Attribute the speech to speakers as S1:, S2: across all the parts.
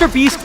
S1: Mr. Beast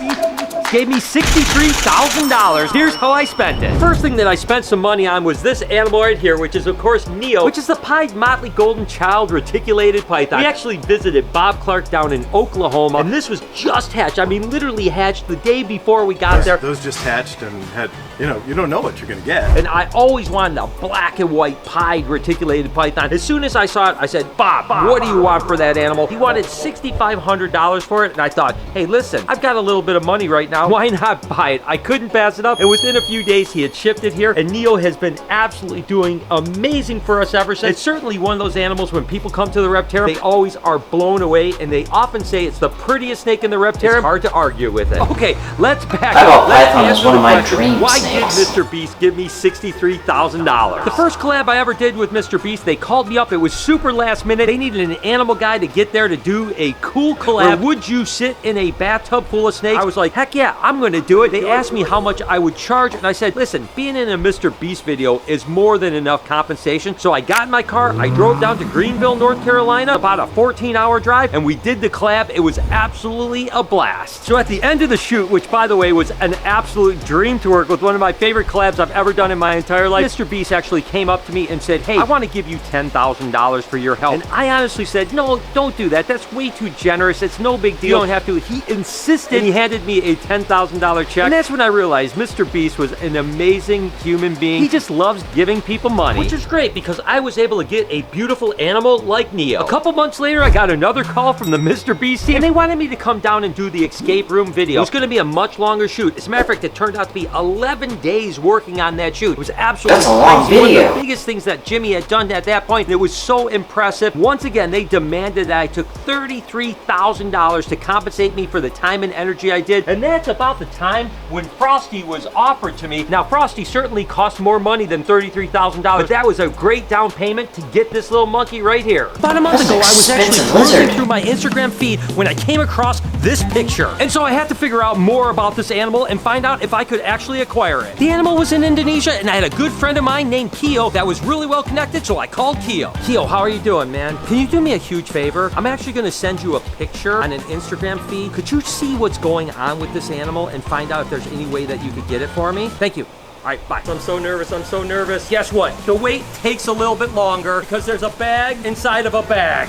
S1: gave me $63,000. Here's how I spent it. First thing that I spent some money on was this animal right here, which is of course Neal, which is the pied motley golden child reticulated python. We actually visited Bob Clark down in Oklahoma, and this was just hatched. I mean, literally hatched the day before we got there.
S2: Those just hatched and had, you don't know what you're gonna get.
S1: And I always wanted a black and white pied reticulated python. As soon as I saw it, I said, Bob, what do you want for that animal? He wanted $6,500 for it, and I thought, hey, listen, I've got a little bit of money right now. Why not buy it? I couldn't pass it up. And within a few days, he had shipped it here, and Neal has been absolutely doing amazing for us ever since. It's certainly one of those animals when people come to the Reptile, they always are blown away, and they often say it's the prettiest snake in the Reptile. It's hard to argue with it. Okay, let's back up.
S3: Python is one of my dream
S1: Why
S3: snakes.
S1: did Mr. Beast give me $63,000? The first collab I ever did with Mr. Beast, they called me up. It was super last minute. They needed an animal guy to get there to do a cool collab. Would you sit in a bathtub full of snakes? I was like, heck yeah, I'm gonna do it. They asked me how much I would charge, and I said, listen, being in a Mr. Beast video is more than enough compensation. So I got in my car, I drove down to Greenville, North Carolina, about a 14-hour drive, and we did the collab. It was absolutely a blast. So at the end of the shoot, which by the way was an absolute dream to work with, one of my favorite collabs I've ever done in my entire life, Mr. Beast actually came up to me and said, hey, I want to give you $10,000 for your help. And I honestly said, no, don't do that. That's way too generous. It's no big deal. You don't have to. He insisted. He handed me a $10,000 check. And that's when I realized Mr. Beast was an amazing human being. He just loves giving people money, which is great because I was able to get a beautiful animal like Neal. A couple months later, I got another call from the Mr. Beast team, and they wanted me to come down and do the escape room video. It was going to be a much longer shoot. As a matter of fact, it turned out to be 11 days working on that shoot. It was absolutely
S3: That's a long video.
S1: One of the biggest things that Jimmy had done at that point. It was so impressive. Once again, they demanded that I took $33,000 to compensate me for the time and energy I did, and that's about the time when Frosty was offered to me. Now, Frosty certainly cost more money than $33,000, but that was a great down payment to get this little monkey right here. About a month ago, I was actually cruising through my Instagram feed when I came across this picture. And so I had to figure out more about this animal and find out if I could actually acquire it. The animal was in Indonesia, and I had a good friend of mine named Keo that was really well connected, so I called Keo. Keo, how are you doing, man? Can you do me a huge favor? I'm actually gonna send you a picture on an Instagram feed. Could you see what's going on with this animal and find out if there's any way that you could get it for me? Thank you. All right, bye. I'm so nervous, I'm so nervous. Guess what? The wait takes a little bit longer because there's a bag inside of a bag.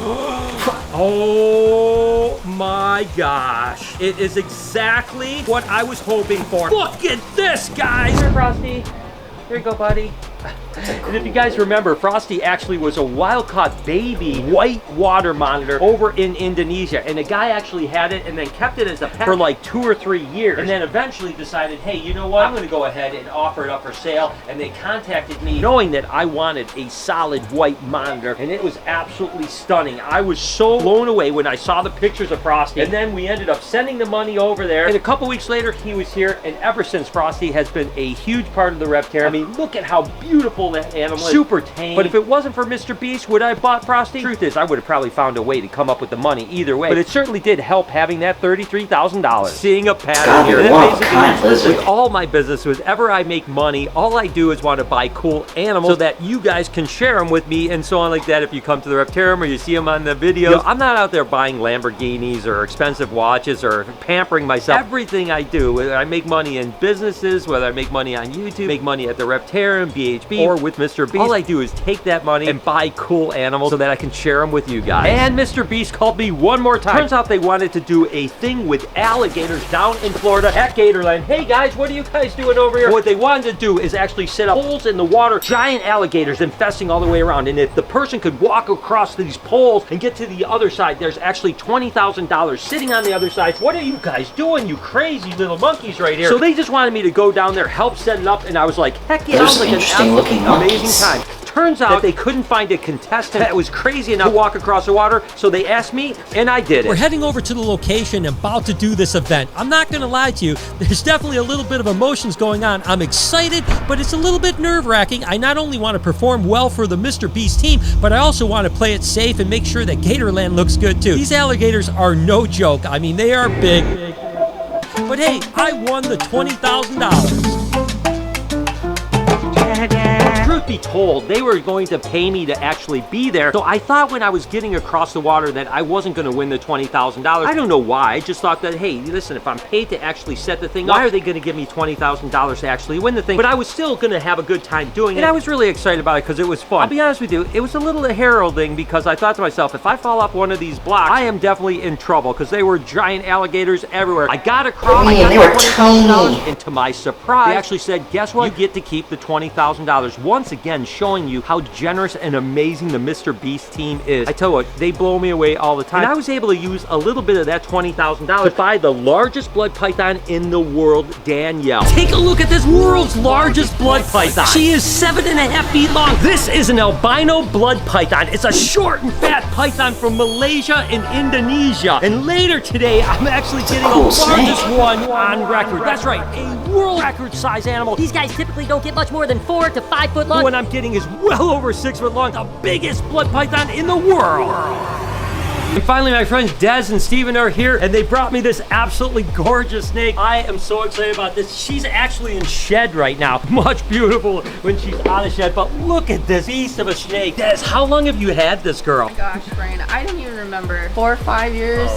S1: Oh my gosh. It is exactly what I was hoping for. Look at this, guys. Here, Frosty. Here you go, buddy. And if you guys remember, Frosty actually was a wild-caught baby white water monitor over in Indonesia, and the guy actually had it and then kept it as a pet for like 2 or 3 years, and then eventually decided, hey, you know what, I'm going to go ahead and offer it up for sale. And they contacted me knowing that I wanted a solid white monitor, and it was absolutely stunning. I was so blown away when I saw the pictures of Frosty, and then we ended up sending the money over there, and a couple weeks later he was here, and ever since Frosty has been a huge part of the Reptile. I mean, look at how beautiful that animal is. Super tame. But if it wasn't for Mr. Beast, would I have bought Frosty? Truth is, I would have probably found a way to come up with the money either way. But it certainly did help having that $33,000. Seeing a pattern.
S3: God, you're one of a kind lizard.
S1: With all my business, whenever I make money, all I do is want to buy cool animals so that you guys can share them with me and so on like that. If you come to the Reptarium or you see them on the videos, I'm not out there buying Lamborghinis or expensive watches or pampering myself. Everything I do, whether I make money in businesses, whether I make money on YouTube, make money at the Reptarium, BHB, or with Mr. Beast, all I do is take that money and buy cool animals so that I can share them with you guys. And Mr. Beast called me one more time. Turns out they wanted to do a thing with alligators down in Florida at Gatorland. Hey guys, what are you guys doing over here? What they wanted to do is actually set up poles in the water, giant alligators infesting all the way around. And if the person could walk across these poles and get to the other side, there's actually $20,000 sitting on the other side. What are you guys doing, you crazy little monkeys right here? So they just wanted me to go down there, help set it up, and I was like, heck yeah, sounds like an absolutely amazing time. Turns out that they couldn't find a contestant that was crazy enough to walk across the water, so they asked me, and I did it. We're heading over to the location and about to do this event. I'm not gonna lie to you, there's definitely a little bit of emotions going on. I'm excited, but it's a little bit nerve-wracking. I not only want to perform well for the Mr. Beast team, but I also want to play it safe and make sure that Gatorland looks good too. These alligators are no joke. I mean, they are big. But hey, I won the $20,000. truth be told, they were going to pay me to actually be there. So I thought when I was getting across the water that I wasn't going to win the $20,000. I don't know why. I just thought that, hey, listen, if I'm paid to actually set the thing up, why are they going to give me $20,000 to actually win the thing? But I was still going to have a good time doing it. And I was really excited about it because it was fun. I'll be honest with you, it was a little heralding because I thought to myself, if I fall off one of these blocks, I am definitely in trouble because they were giant alligators everywhere. I got across,
S3: Man, they were tiny.
S1: and to my surprise, they actually said, guess what? You get to keep the $20,000. Once again, showing you how generous and amazing the Mr. Beast team is. I tell you what, they blow me away all the time. And I was able to use a little bit of that $20,000 to buy the largest blood python in the world, Danielle. Take a look at this world's largest blood python. She is 7.5 feet long. This is an albino blood python. It's a short and fat python from Malaysia and Indonesia. And later today, I'm actually getting the largest one on record. That's right, a world record size animal.
S4: These guys typically don't get much more than 4 to 5 foot long.
S1: The one I'm getting is well over 6 foot long, the biggest blood python in the world. And finally, my friends Des and Steven are here, and they brought me this absolutely gorgeous snake. I am so excited about this. She's actually in shed right now. Much beautiful when she's out of shed, but look at this beast of a snake. Des, how long have you had this girl?
S5: Oh my gosh, Brian, I don't even remember. 4 or 5 years?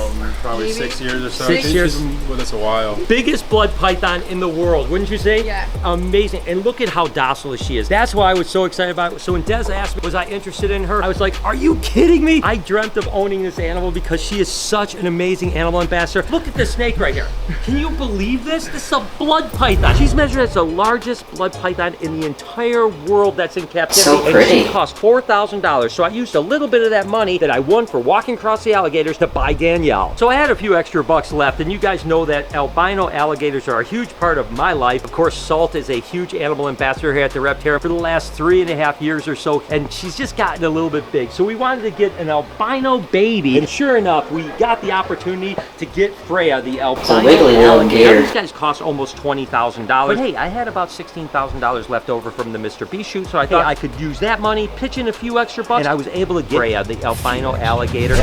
S2: Probably
S5: maybe?
S2: 6 years or so.
S1: 6 years.
S2: She's been with us a while.
S1: Biggest blood python in the world, wouldn't you say?
S5: Yeah.
S1: Amazing. And look at how docile she is. That's why I was so excited about it. So when Des asked me, was I interested in her? I was like, are you kidding me? I dreamt of owning this animal because she is such an amazing animal ambassador. Look at this snake right here. Can you believe this? This is a blood python. She's measured as the largest blood python in the entire world that's in captivity.
S3: So pretty.
S1: And she cost $4,000. So I used a little bit of that money that I won for walking across the alligators to buy Danielle. So I had a few extra bucks left, and you guys know that albino alligators are a huge part of my life. Of course, Salt is a huge animal ambassador here at the Reptile for the last 3.5 years or so, and she's just gotten a little bit big. So we wanted to get an albino baby, and sure enough, we got the opportunity to get Freya, the albino
S3: wiggly little gator.
S1: Now, these guys cost almost $20,000. But hey, I had about $16,000 left over from the Mr. Beast shoot, so I thought I could use that money, pitch in a few extra bucks, and I was able to get Freya, the albino alligator.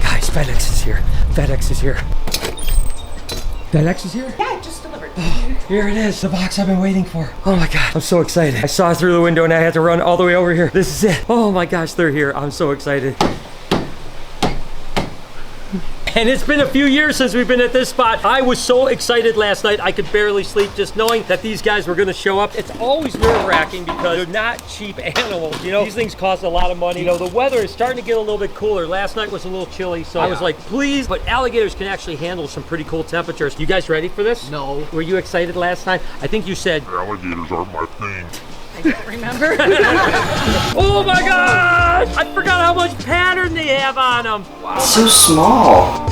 S1: Guys, FedEx is here. FedEx is here. FedEx is here?
S5: Yeah, just delivered.
S1: Here it is, the box I've been waiting for. Oh my God, I'm so excited. I saw it through the window and I had to run all the way over here. This is it. Oh my gosh, they're here. I'm so excited. And it's been a few years since we've been at this spot. I was so excited last night, I could barely sleep just knowing that these guys were gonna show up. It's always nerve-wracking because they're not cheap animals. You know, these things cost a lot of money. You know, the weather is starting to get a little bit cooler. Last night was a little chilly, so I was like, please. But alligators can actually handle some pretty cool temperatures. You guys ready for this?
S6: No.
S1: Were you excited last night? I think you said,
S7: Alligators aren't my thing.
S5: I don't remember.
S1: oh my gosh! I forgot how much pattern they have on them. Wow.
S3: So small.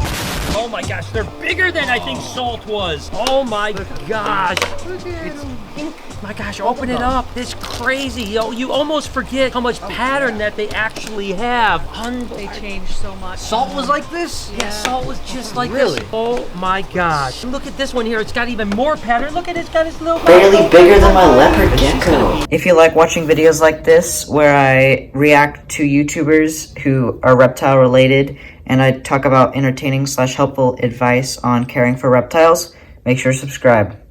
S1: Oh my gosh, they're bigger than I think Salt was. Oh my gosh. It's pink. My gosh, open it up. It's crazy. You almost forget how much pattern that they actually have.
S5: They changed so much.
S6: Salt was like this?
S1: Yeah, Salt was just like
S6: Really?
S1: this. Oh my gosh. Look at this one here. It's got even more pattern. Look at it. It's got its little...
S3: Barely bigger than my leopard gecko.
S8: If you like watching videos like this, where I react to YouTubers who are reptile related, and I talk about entertaining / helpful advice on caring for reptiles, make sure to subscribe.